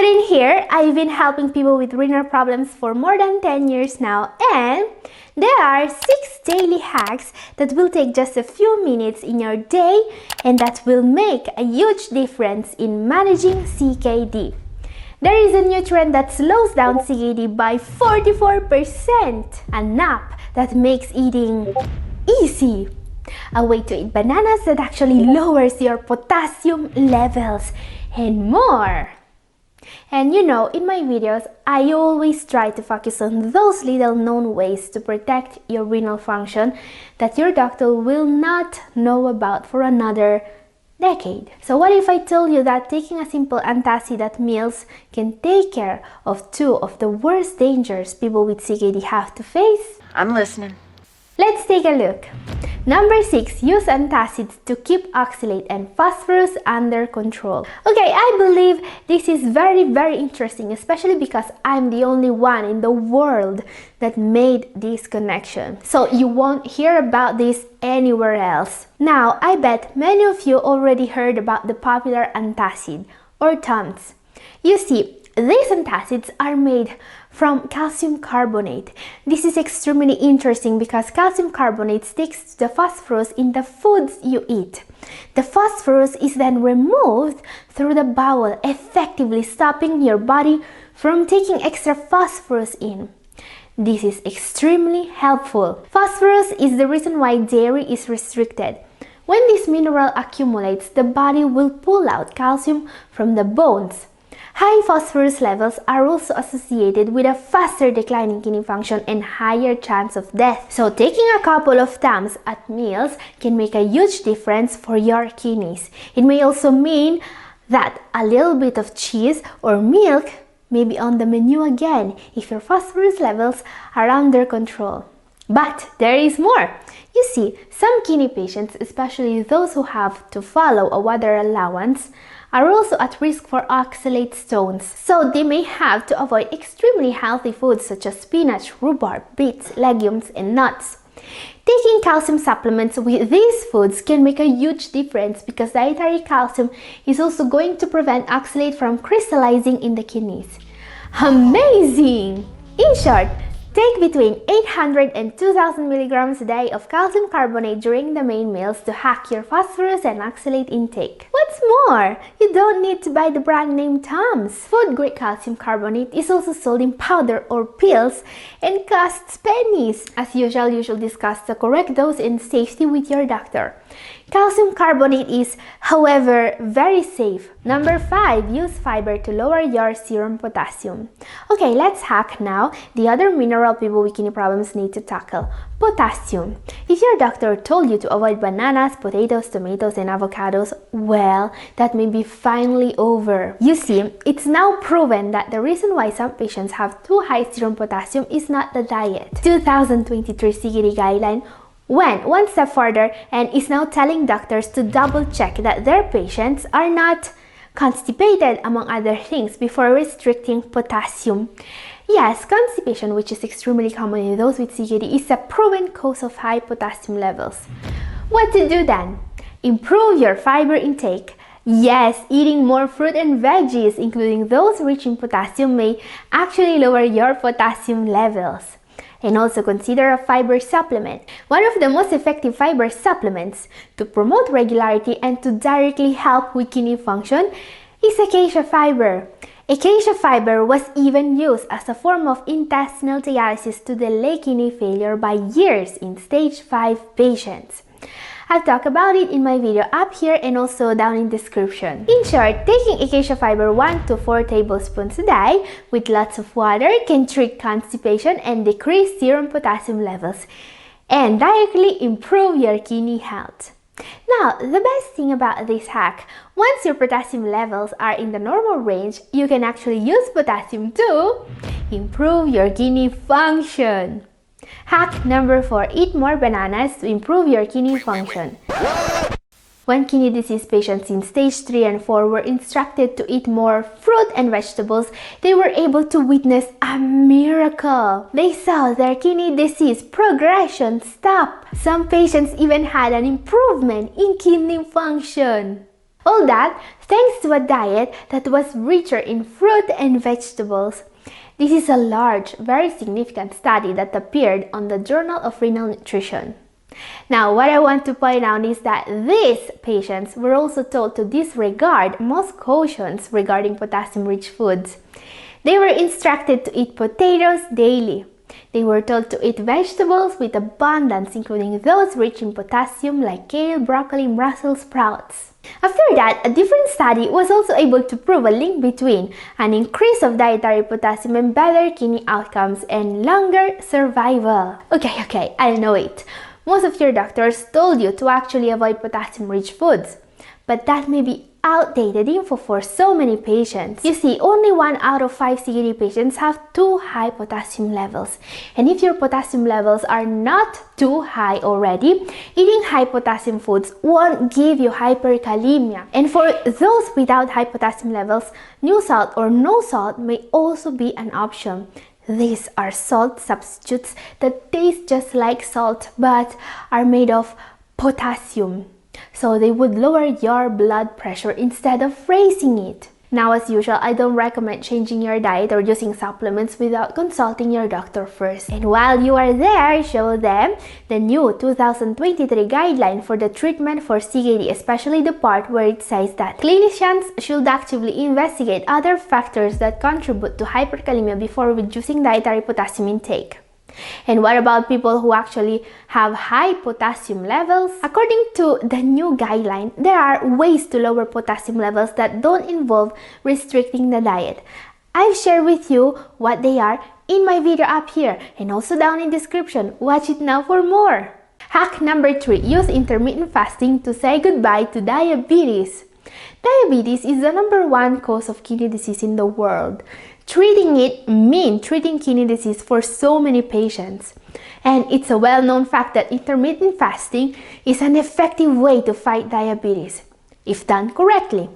Catherine here. I've been helping people with renal problems for more than 10 years now, and there are 6 daily hacks that will take just a few minutes in your day and that will make a huge difference in managing CKD. There is a nutrient that slows down CKD by 44%, a nap that makes eating easy, a way to eat bananas that actually lowers your potassium levels, and more. And you know, in my videos, I always try to focus on those little known ways to protect your renal function that your doctor will not know about for another decade. So what if I told you that taking a simple antacid at meals can take care of 2 of the worst dangers people with CKD have to face? I'm listening. Let's take a look. Number 6, use antacids to keep oxalate and phosphorus under control. Okay, I believe this is very interesting, especially because I'm the only one in the world that made this connection. So you won't hear about this anywhere else. Now, I bet many of you already heard about the popular antacid or Tums. You see, these antacids are made from calcium carbonate. This is extremely interesting because calcium carbonate sticks to the phosphorus in the foods you eat. The phosphorus is then removed through the bowel, effectively stopping your body from taking extra phosphorus in. This is extremely helpful. Phosphorus is the reason why dairy is restricted. When this mineral accumulates, the body will pull out calcium from the bones. High phosphorus levels are also associated with a faster decline in kidney function and higher chance of death. So taking a couple of Tums at meals can make a huge difference for your kidneys. It may also mean that a little bit of cheese or milk may be on the menu again if your phosphorus levels are under control. But there is more. You see, some kidney patients, especially those who have to follow a water allowance, are also at risk for oxalate stones, so they may have to avoid extremely healthy foods such as spinach, rhubarb, beets, legumes, and nuts. Taking calcium supplements with these foods can make a huge difference because dietary calcium is also going to prevent oxalate from crystallizing in the kidneys. Amazing! In short, take between 800 and 2000 milligrams a day of calcium carbonate during the main meals to hack your phosphorus and oxalate intake. What's more, you don't need to buy the brand name Tums. Food-grade calcium carbonate is also sold in powder or pills and costs pennies. As usual, you should discuss the correct dose and safety with your doctor. Calcium carbonate is, however, very safe. Number 5, use fiber to lower your serum potassium. Okay, let's hack now the other mineral people with kidney problems need to tackle: potassium. If your doctor told you to avoid bananas, potatoes, tomatoes, and avocados, well, that may be finally over. You see, it's now proven that the reason why some patients have too high serum potassium is not the diet. 2023 CKD guideline went one step further and is now telling doctors to double check that their patients are not constipated, among other things, before restricting potassium. Yes, constipation, which is extremely common in those with CKD, is a proven cause of high potassium levels. What to do then? Improve your fiber intake. Yes, eating more fruit and veggies, including those rich in potassium, may actually lower your potassium levels. And also consider a fiber supplement. One of the most effective fiber supplements to promote regularity and to directly help with kidney function is acacia fiber. Acacia fiber was even used as a form of intestinal dialysis to delay kidney failure by years in stage 5 patients. I've talked about it in my video up here and also down in description. In short, taking acacia fiber 1 to 4 tablespoons a day with lots of water can treat constipation and decrease serum potassium levels and directly improve your kidney health. Now, the best thing about this hack, once your potassium levels are in the normal range, you can actually use potassium to improve your kidney function. Hack number 4, eat more bananas to improve your kidney function. When kidney disease patients in stage 3 and 4 were instructed to eat more fruit and vegetables, they were able to witness a miracle. They saw their kidney disease progression stop. Some patients even had an improvement in kidney function. All that thanks to a diet that was richer in fruit and vegetables. This is a large, very significant study that appeared on the Journal of Renal Nutrition. Now, what I want to point out is that these patients were also told to disregard most cautions regarding potassium-rich foods. They were instructed to eat potatoes daily. They were told to eat vegetables with abundance, including those rich in potassium like kale, broccoli, and Brussels sprouts. After that, a different study was also able to prove a link between an increase of dietary potassium and better kidney outcomes and longer survival. Okay, I know it. Most of your doctors told you to actually avoid potassium-rich foods, but that may be outdated info for so many patients. You see, only 1 out of 5 CKD patients have too high potassium levels. And if your potassium levels are not too high already, eating high potassium foods won't give you hyperkalemia. And for those without high potassium levels, new salt or no salt may also be an option. These are salt substitutes that taste just like salt but are made of potassium. So they would lower your blood pressure instead of raising it. Now, as usual, I don't recommend changing your diet or using supplements without consulting your doctor first. And while you are there, show them the new 2023 guideline for the treatment for CKD, especially the part where it says that clinicians should actively investigate other factors that contribute to hyperkalemia before reducing dietary potassium intake. And what about people who actually have high potassium levels? According to the new guideline, there are ways to lower potassium levels that don't involve restricting the diet. I've shared with you what they are in my video up here and also down in the description. Watch it now for more. Hack number 3. Use intermittent fasting to say goodbye to diabetes. Diabetes is the #1 cause of kidney disease in the world. Treating it means treating kidney disease for so many patients. And it's a well-known fact that intermittent fasting is an effective way to fight diabetes, if done correctly.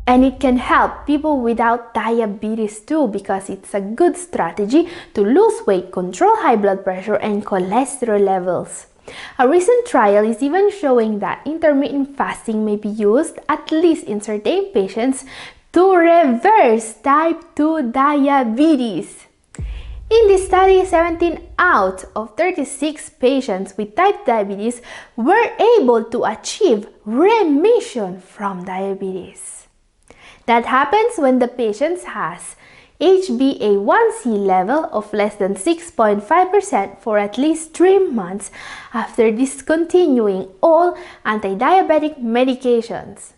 And it can help people without diabetes too, because it's a good strategy to lose weight, control high blood pressure, and cholesterol levels. A recent trial is even showing that intermittent fasting may be used, at least in certain patients, to reverse type 2 diabetes. In this study, 17 out of 36 patients with type 2 diabetes were able to achieve remission from diabetes. That happens when the patient has HbA1c level of less than 6.5% for at least 3 months after discontinuing all anti-diabetic medications.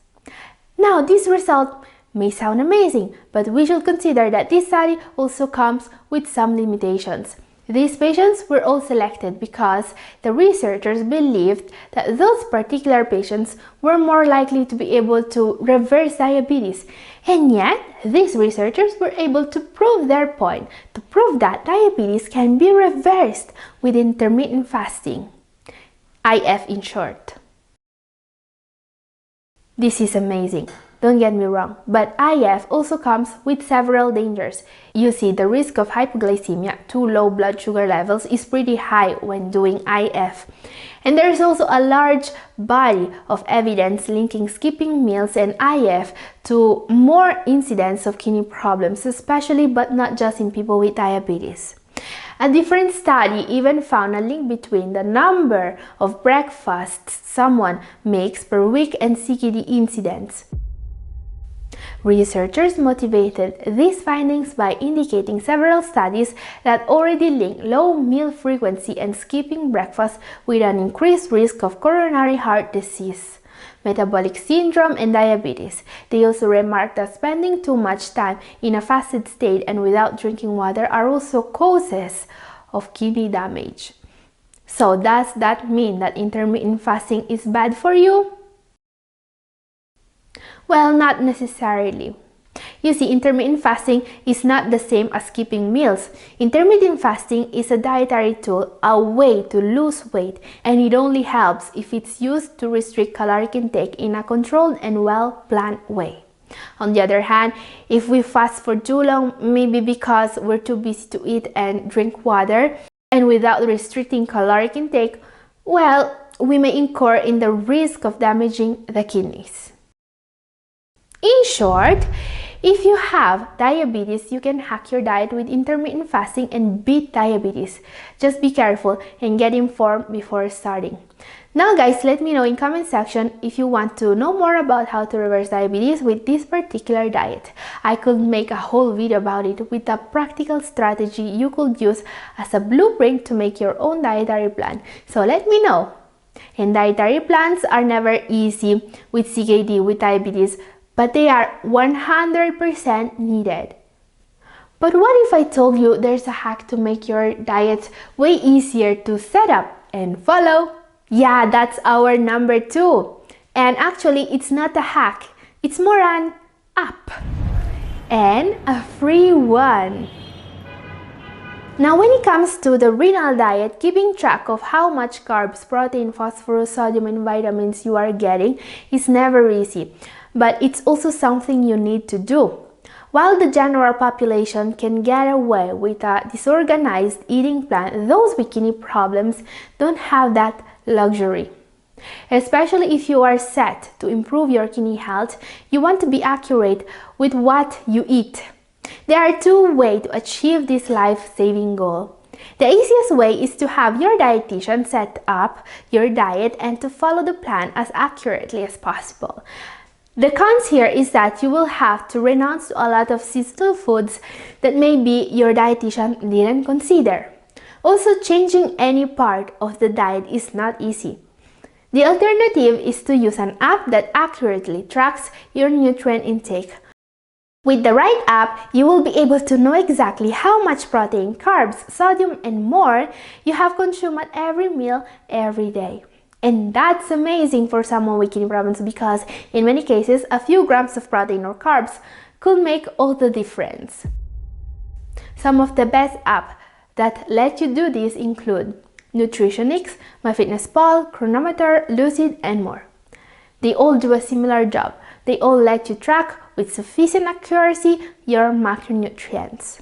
Now, this result may sound amazing, but we should consider that this study also comes with some limitations. These patients were all selected because the researchers believed that those particular patients were more likely to be able to reverse diabetes. And yet, these researchers were able to prove their point, to prove that diabetes can be reversed with intermittent fasting. IF in short. This is amazing. Don't get me wrong, but IF also comes with several dangers. You see, the risk of hypoglycemia, too low blood sugar levels, is pretty high when doing IF. And there is also a large body of evidence linking skipping meals and IF to more incidents of kidney problems, especially but not just in people with diabetes. A different study even found a link between the number of breakfasts someone makes per week and CKD incidents. Researchers motivated these findings by indicating several studies that already link low meal frequency and skipping breakfast with an increased risk of coronary heart disease, metabolic syndrome, and diabetes. They also remarked that spending too much time in a fasted state and without drinking water are also causes of kidney damage. So does that mean that intermittent fasting is bad for you? Well, not necessarily. You see, intermittent fasting is not the same as skipping meals. Intermittent fasting is a dietary tool, a way to lose weight, and it only helps if it's used to restrict caloric intake in a controlled and well-planned way. On the other hand, if we fast for too long, maybe because we're too busy to eat and drink water, and without restricting caloric intake, well, we may incur in the risk of damaging the kidneys. In short, if you have diabetes, you can hack your diet with intermittent fasting and beat diabetes. Just be careful and get informed before starting. Now guys, let me know in comment section if you want to know more about how to reverse diabetes with this particular diet. I could make a whole video about it with a practical strategy you could use as a blueprint to make your own dietary plan. So let me know. And dietary plans are never easy with CKD, with diabetes, but they are 100% needed. But what if I told you there's a hack to make your diet way easier to set up and follow? Yeah, that's our number 2. And actually, it's not a hack. It's more an app. And a free one. Now, when it comes to the renal diet, keeping track of how much carbs, protein, phosphorus, sodium, and vitamins you are getting is never easy. But it's also something you need to do. While the general population can get away with a disorganized eating plan, those with kidney problems don't have that luxury. Especially if you are set to improve your kidney health, you want to be accurate with what you eat. There are 2 ways to achieve this life-saving goal. The easiest way is to have your dietitian set up your diet and to follow the plan as accurately as possible. The cons here is that you will have to renounce a lot of seasonal foods that maybe your dietitian didn't consider. Also, changing any part of the diet is not easy. The alternative is to use an app that accurately tracks your nutrient intake. With the right app, you will be able to know exactly how much protein, carbs, sodium, and more you have consumed at every meal every day. And that's amazing for someone with kidney problems because in many cases, a few grams of protein or carbs could make all the difference. Some of the best apps that let you do this include Nutritionix, MyFitnessPal, Chronometer, Lucid, and more. They all do a similar job. They all let you track with sufficient accuracy your macronutrients.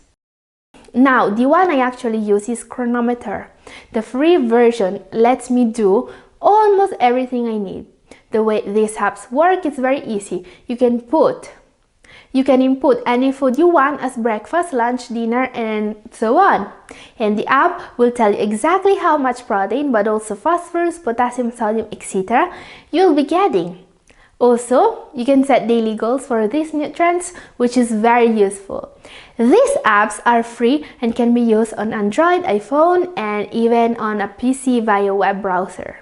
Now, the one I actually use is Chronometer. The free version lets me do almost everything I need. The way these apps work is very easy. You can input any food you want as breakfast, lunch, dinner, and so on. And the app will tell you exactly how much protein, but also phosphorus, potassium, sodium, etc. you'll be getting. Also, you can set daily goals for these nutrients, which is very useful. These apps are free and can be used on Android, iPhone, and even on a PC via web browser.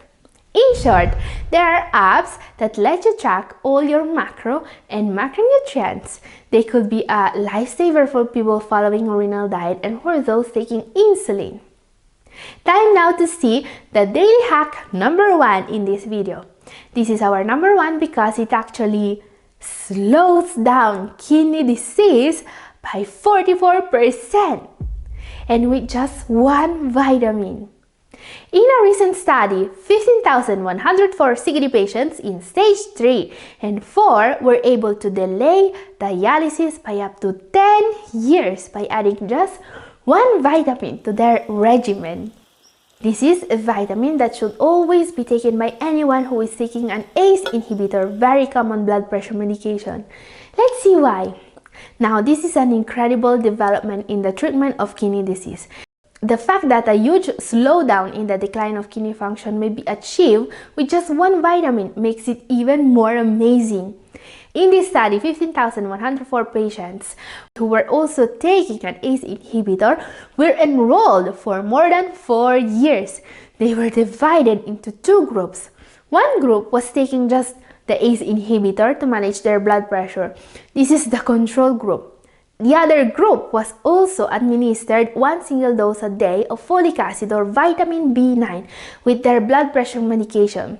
In short, there are apps that let you track all your macro and macronutrients. They could be a lifesaver for people following a renal diet and for those taking insulin. Time now to see the daily hack number 1 in this video. This is our number 1 because it actually slows down kidney disease by 44% and with just 1 vitamin. In a recent study, 15,104 CKD patients in stage 3 and 4 were able to delay dialysis by up to 10 years by adding just 1 vitamin to their regimen. This is a vitamin that should always be taken by anyone who is taking an ACE inhibitor, very common blood pressure medication. Let's see why. Now, this is an incredible development in the treatment of kidney disease. The fact that a huge slowdown in the decline of kidney function may be achieved with just 1 vitamin makes it even more amazing. In this study, 15,104 patients who were also taking an ACE inhibitor were enrolled for more than 4 years. They were divided into 2 groups. One group was taking just the ACE inhibitor to manage their blood pressure. This is the control group. The other group was also administered 1 single dose a day of folic acid or vitamin B9 with their blood pressure medication.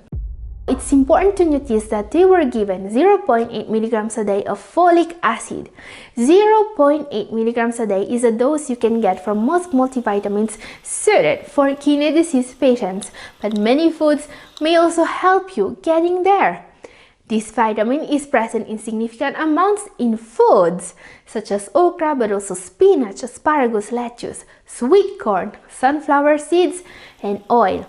It's important to notice that they were given 0.8 milligrams a day of folic acid. 0.8 milligrams a day is a dose you can get from most multivitamins suited for kidney disease patients, but many foods may also help you getting there. This vitamin is present in significant amounts in foods such as okra, but also spinach, asparagus, lettuce, sweet corn, sunflower seeds, and oil.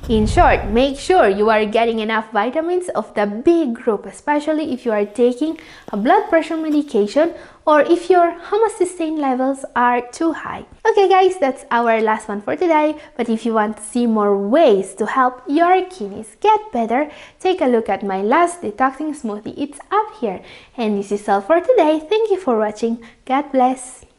In short, make sure you are getting enough vitamins of the B group, especially if you are taking a blood pressure medication or if your homocysteine levels are too high. Okay guys, that's our last one for today, but if you want to see more ways to help your kidneys get better, take a look at my last detoxing smoothie. It's up here. And this is all for today. Thank you for watching. God bless.